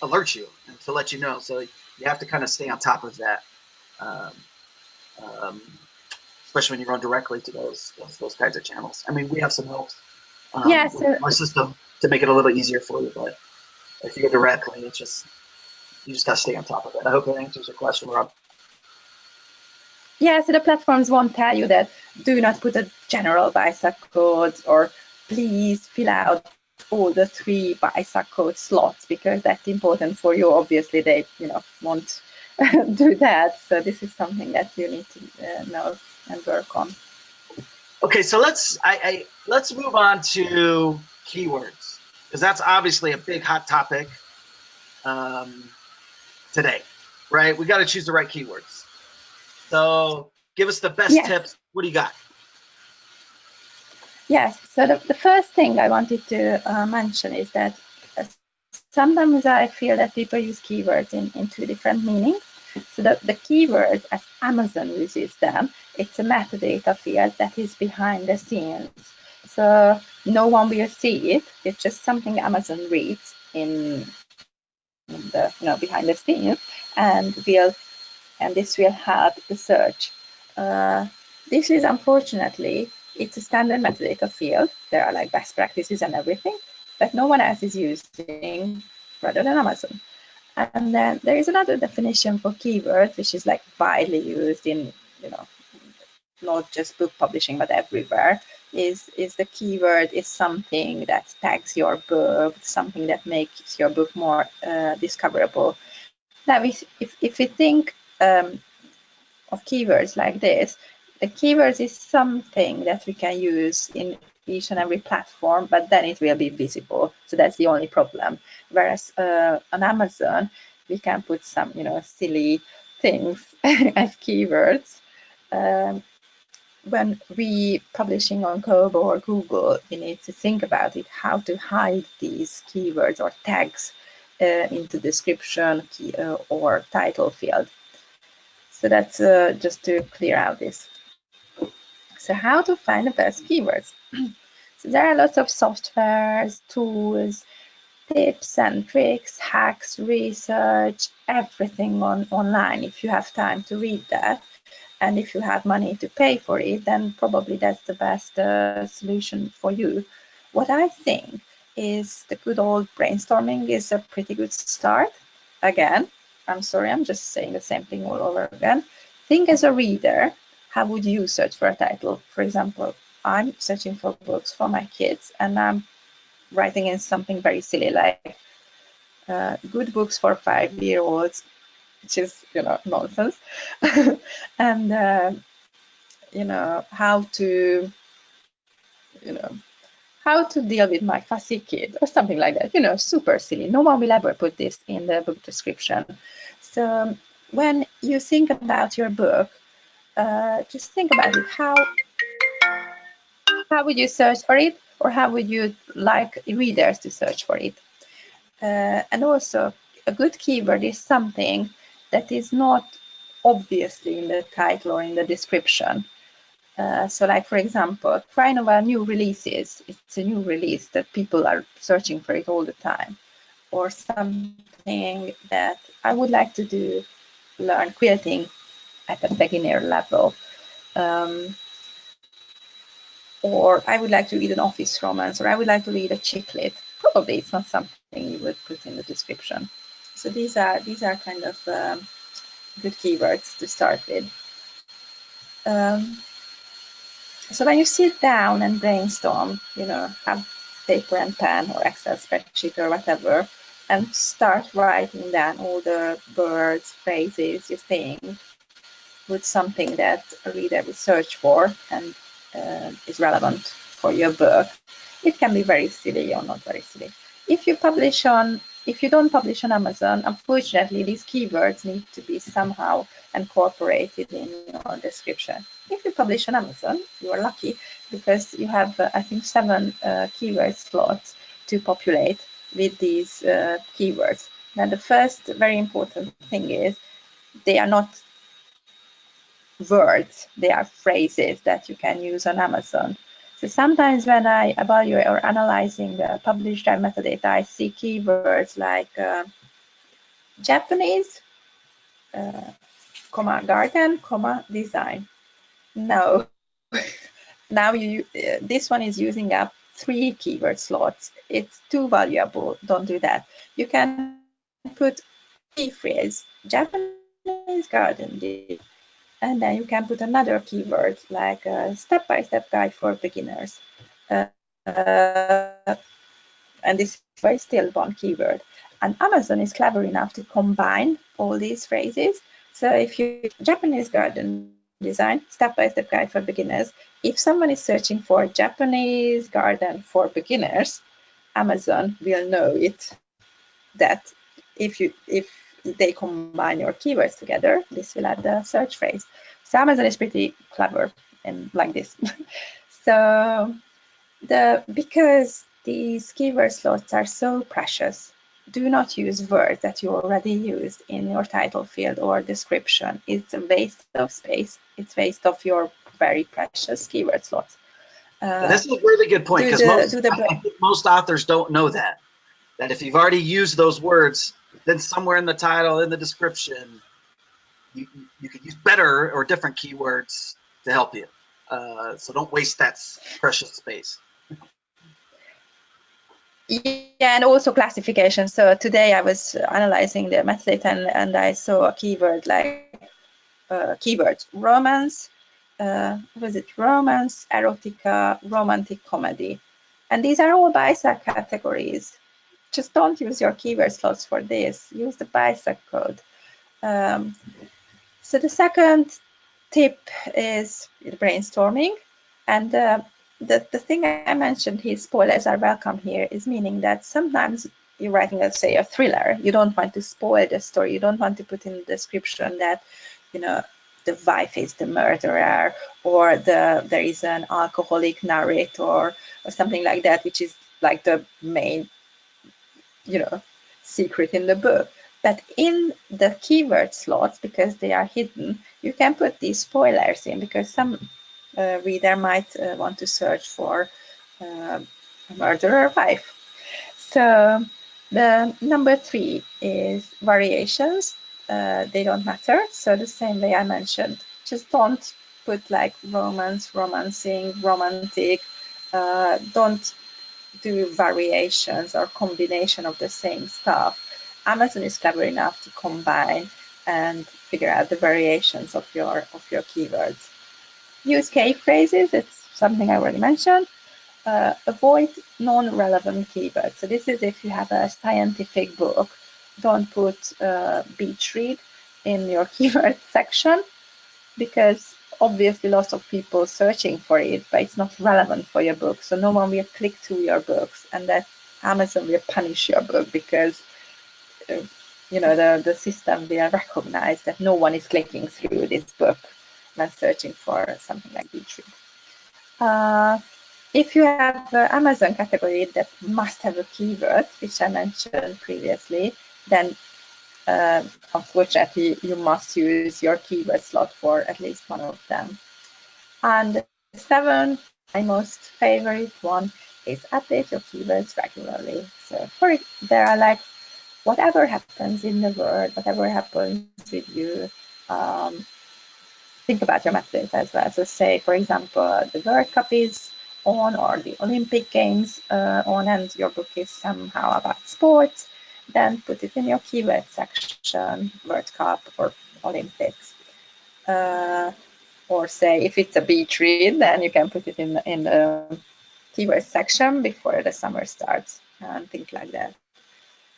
alert you and to let you know. So you have to kind of stay on top of that, especially when you're going directly to those kinds of channels. I mean, we have some help with our system to make it a little easier for you, but if you go directly, you just got to stay on top of it. I hope that answers your question, Rob. Yeah, so the platforms won't tell you that do not put a general BISAC code or please fill out all the 3 BISAC code slots because that's important for you. Obviously, they won't do that. So this is something that you need to know and work on. Okay, so let's move on to keywords, because that's obviously a big hot topic today, right? We got to choose the right keywords. So give us the best tips. What do you got? Yes, so the first thing I wanted to mention is that sometimes I feel that people use keywords in 2 different meanings. So the keyword, as Amazon uses them, it's a metadata field that is behind the scenes. So no one will see it. It's just something Amazon reads in the behind the scenes and will and this will help the search. This is unfortunately, it's a standard metadata field. There are like best practices and everything, but no one else is using rather than Amazon. And then there is another definition for keyword, which is like widely used in, not just book publishing, but everywhere, is the keyword is something that tags your book, something that makes your book more discoverable. Now, if we think of keywords like this, the keywords is something that we can use in each and every platform, but then it will be visible. So that's the only problem. Whereas on Amazon, we can put some, silly things as keywords. When we publishing on Kobo or Google, we need to think about it, how to hide these keywords or tags into description or title field. So that's just to clear out this. So how to find the best keywords? So there are lots of softwares, tools, tips and tricks, hacks, research, everything online. If you have time to read that, and if you have money to pay for it, then probably that's the best solution for you. What I think is the good old brainstorming is a pretty good start. Again, I'm sorry, I'm just saying the same thing all over again. Think as a reader, how would you search for a title? For example, I'm searching for books for my kids, and I'm writing in something very silly like good books for 5-year-olds, which is, nonsense. And, how to deal with my fussy kid or something like that, super silly. No one will ever put this in the book description. So when you think about your book, just think about it. How would you search for it, or how would you like readers to search for it? And also, a good keyword is something that is not obviously in the title or in the description. So like, for example, Cry Novel new releases. It's a new release that people are searching for it all the time. Or something that I would like to learn quilting at a beginner level. Or I would like to read an office romance, or I would like to read a chick lit. Probably it's not something you would put in the description. So these are kind of good keywords to start with. So when you sit down and brainstorm, have paper and pen or Excel spreadsheet or whatever, and start writing down all the words, phrases you think with something that a reader will search for and is relevant for your book. It can be very silly or not very silly. If you don't publish on Amazon, unfortunately, these keywords need to be somehow incorporated in your description. If you publish on Amazon, you are lucky because you have, I think, 7 keyword slots to populate with these keywords. Now, the first very important thing is they are not words, they are phrases that you can use on Amazon. So sometimes when I evaluate or analyzing the published metadata, I see keywords like Japanese, garden, design. No, now this one is using up 3 keyword slots. It's too valuable. Don't do that. You can put key phrase Japanese garden, and then you can put another keyword like a step-by-step guide for beginners. And this is still one keyword. And Amazon is clever enough to combine all these phrases. So if you Japanese garden design, step-by-step guide for beginners, if someone is searching for Japanese garden for beginners, Amazon will know that if they combine your keywords together, this will add the search phrase. So Amazon is pretty clever and like this. So because these keyword slots are so precious, do not use words that you already used in your title field or description. It's a waste of space. It's waste of your very precious keyword slots. This is a really good point because most authors don't know that if you've already used those words, then somewhere in the title, in the description, you could use better or different keywords to help you. So don't waste that precious space. Yeah, and also classification. So today I was analyzing the metadata and I saw a keyword like keywords romance, was it romance, erotica, romantic comedy, and these are all BISAC categories. Just don't use your keyword slots for this. Use the BISAC code. So the second tip is brainstorming, and the thing I mentioned here, spoilers are welcome here, is meaning that sometimes you're writing, let's say, a thriller. You don't want to spoil the story. You don't want to put in the description that, you know, the wife is the murderer, or there is an alcoholic narrator, or something like that, which is like the main, you know, secret in the book. But in the keyword slots, because they are hidden, you can put these spoilers in, because some reader might want to search for a murderer wife. So the number 3 is variations. They don't matter. So the same way I mentioned, just don't put like romance, romancing, romantic. Don't do variations or combination of the same stuff. Amazon is clever enough to combine and figure out the variations of your keywords. Use key phrases. It's something I already mentioned. Avoid non-relevant keywords. So this is if you have a scientific book, don't put beach read in your keyword section, because obviously lots of people searching for it, but it's not relevant for your book. So no one will click to your books, and that Amazon will punish your book, because you know, the system will recognize that no one is clicking through this book when searching for something like beach read. If you have Amazon category that must have a keyword, which I mentioned previously, then unfortunately you must use your keyword slot for at least one of them. And the 7th, my most favorite one, is update your keywords regularly. So there are like, whatever happens in the world, whatever happens with you, think about your metadata as well. So say, for example, the World Cup is on, or the Olympic Games on, and your book is somehow about sports, then put it in your keyword section, World Cup or Olympics. Or say, if it's a beach read, then you can put it in the keyword section before the summer starts, and things like that.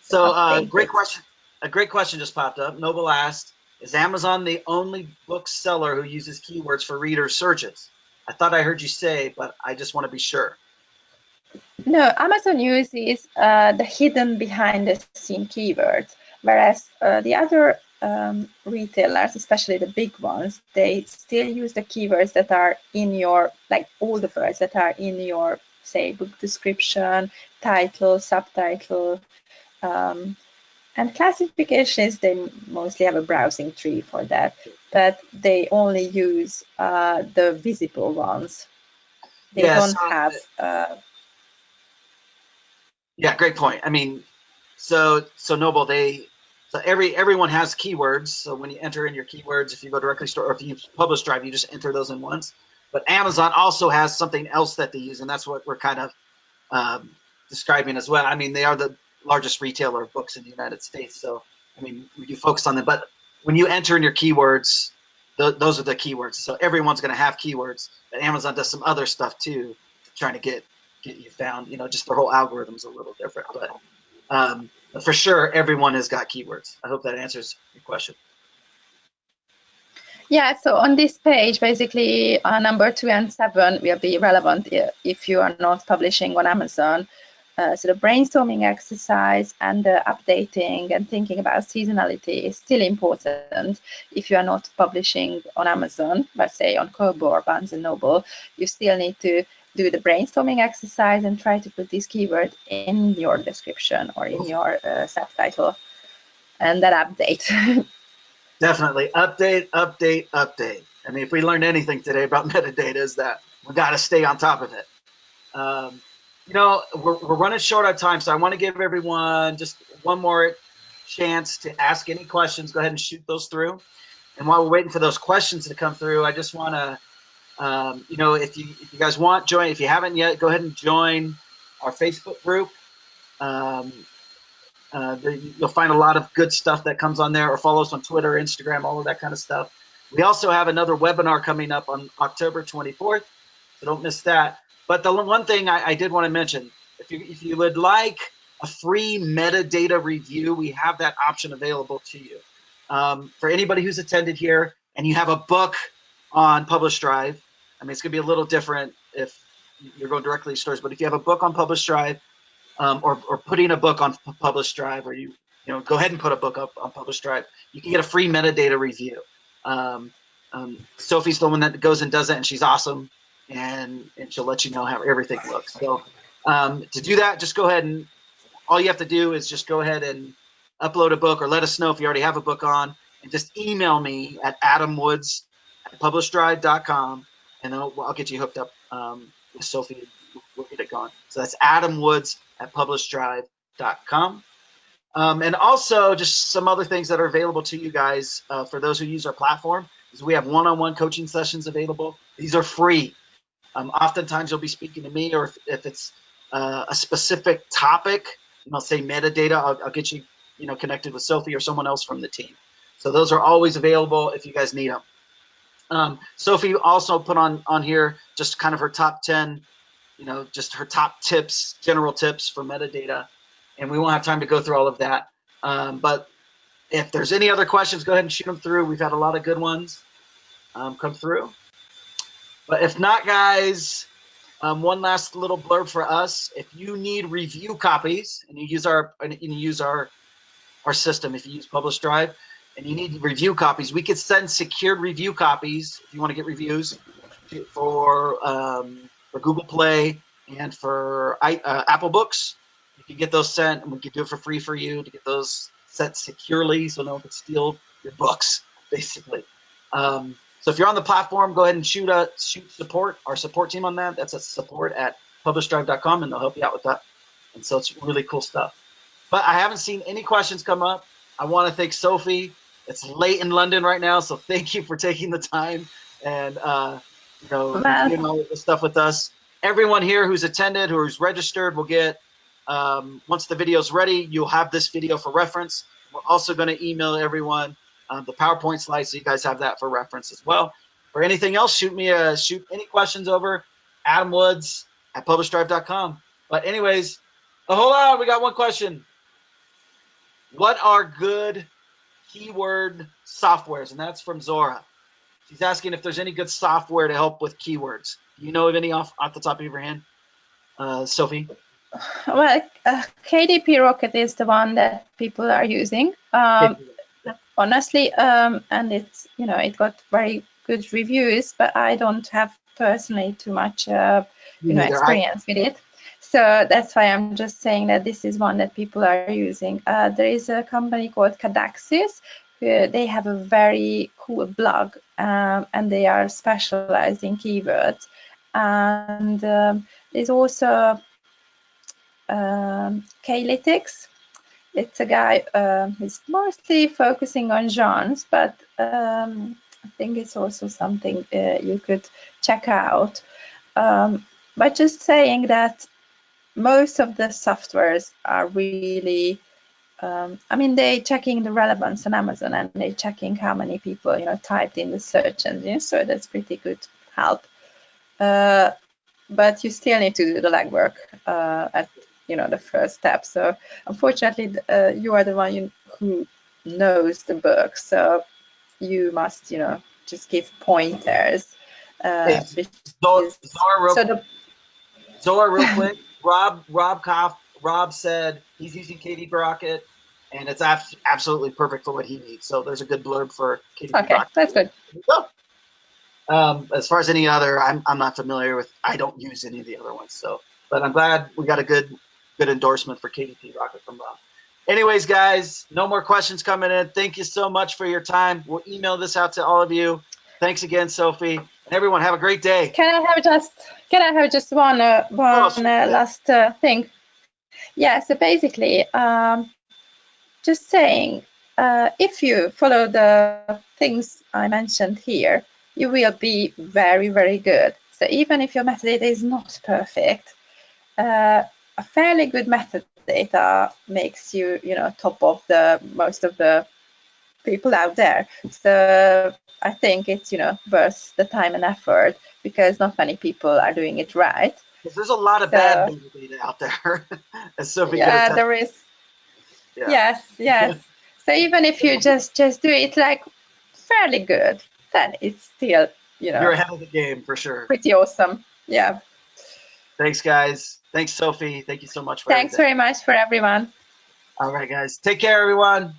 So great question. A great question just popped up. Noble asked, is Amazon the only bookseller who uses keywords for reader searches? I thought I heard you say, but I just want to be sure. No, Amazon uses the hidden behind the scene keywords, whereas the other retailers, especially the big ones, they still use the keywords that are in your, like all the words that are in your, say, book description, title, subtitle, and classifications. They mostly have a browsing tree for that, but they only use the visible ones. They don't have. Yeah, great point. I mean, so Noble, everyone has keywords. So when you enter in your keywords, if you go directly store, or if you publish Drive, you just enter those in once. But Amazon also has something else that they use, and that's what we're kind of describing as well. I mean, they are the largest retailer of books in the United States, so I mean, we do focus on them. But when you enter in your keywords, those are the keywords. So everyone's going to have keywords, but Amazon does some other stuff too, trying to get you found. You know, just their whole algorithm's a little different, but for sure, everyone has got keywords. I hope that answers your question. Yeah, so on this page, basically, number 2 and 7 will be relevant if you are not publishing on Amazon. So the brainstorming exercise and the updating and thinking about seasonality is still important. If you are not publishing on Amazon, let's say on Kobo or Barnes & Noble, you still need to do the brainstorming exercise and try to put this keyword in your description or in your subtitle, and then update. Definitely update. I mean, if we learned anything today about metadata, is that we got to stay on top of it. You know, we're running short on time, so I want to give everyone just one more chance to ask any questions. Go ahead and shoot those through. And while we're waiting for those questions to come through, I just want to, you know, if you guys want, join. If you haven't yet, go ahead and join our Facebook group. You'll find a lot of good stuff that comes on there, or follow us on Twitter, Instagram, all of that kind of stuff. We also have another webinar coming up on October 24th, so don't miss that. But the one thing I did want to mention, if you would like a free metadata review, we have that option available to you. For anybody who's attended here and you have a book on Publish Drive, I mean, it's going to be a little different if you're going directly to stores, but if you have a book on Publish Drive, or putting a book on Publish Drive, or you know, go ahead and put a book up on Publish Drive, you can get a free metadata review. Sophie's the one that goes and does it, and she's awesome, and she'll let you know how everything looks. So to do that, just go ahead and all you have to do is just go ahead and upload a book, or let us know if you already have a book on, and just email me at adamwoods@publishdrive.com, and then I'll get you hooked up with Sophie. We'll get it going. So that's adamwoods@publishdrive.com. And also just some other things that are available to you guys for those who use our platform is we have one-on-one coaching sessions available. These are free. Oftentimes you'll be speaking to me, or if it's a specific topic, you know, say metadata, I'll get you, you know, connected with Sophie or someone else from the team. So those are always available if you guys need them. Sophie also put on here just kind of her top 10, you know, just her top tips, general tips for metadata. And we won't have time to go through all of that. But if there's any other questions, go ahead and shoot them through. We've had a lot of good ones come through. But if not, guys, one last little blurb for us. If you need review copies and you use our system, if you use Publish Drive and you need review copies, we could send secured review copies if you want to get reviews for Google Play and for Apple Books. You can get those sent, and we can do it for free for you to get those sent securely, so no one can steal your books, basically. So if you're on the platform, go ahead and shoot support, our support team on that. That's at support@publishdrive.com, and they'll help you out with that. And so it's really cool stuff. But I haven't seen any questions come up. I want to thank Sophie. It's late in London right now, so thank you for taking the time and you know, doing all the stuff with us. Everyone here who's attended, who's registered, will get, once the video's ready, you'll have this video for reference. We're also going to email everyone the PowerPoint slides, so you guys have that for reference as well. For anything else, shoot any questions over adamwoods@publishdrive.com. But anyways, hold on, we got one question. What are good keyword softwares? And that's from Zora. She's asking if there's any good software to help with keywords. Do you know of any off the top of your hand, Sophie? Well, KDP Rocket is the one that people are using. Honestly, and it's, you know, it got very good reviews, but I don't have personally too much experience with it. So that's why I'm just saying that this is one that people are using. There is a company called Cadaxis. They have a very cool blog, and they are specialized in keywords. And there's also K-Lytics. It's a guy who's mostly focusing on genres, but I think it's also something you could check out. But just saying that most of the softwares are really, I mean, they're checking the relevance on Amazon, and they're checking how many people, you know, typed in the search engine, so that's pretty good help. But you still need to do the legwork at, you know, the first step. So unfortunately, you are the one who knows the book, so you must, you know, just give pointers. Zora, real quick. Rob said he's using KDP Rocket, and it's absolutely perfect for what he needs. So there's a good blurb for KDP Rocket. Okay, that's good. As far as any other, I'm not familiar with. I don't use any of the other ones. So, but I'm glad we got a good endorsement for KDP Rocket from Rob. Anyways, guys, no more questions coming in. Thank you so much for your time. We'll email this out to all of you. Thanks again, Sophie, and everyone. Have a great day. Can I have just one last thing? Yeah. So basically, just saying, if you follow the things I mentioned here, you will be very, very good. So even if your metadata is not perfect, a fairly good metadata makes you, top of the most of the people out there. So I think it's, worth the time and effort because not many people are doing it right. Because there's a lot of bad metadata out there, as Sophie can Yeah, attest. there is. Yeah. Yes. So even if you just do it like fairly good, then it's still, You're ahead of the game for sure. pretty awesome. Yeah. Thanks, guys. Thanks, Sophie. Thank you so much for Thanks everything. very much for everyone. All right, guys. Take care, everyone.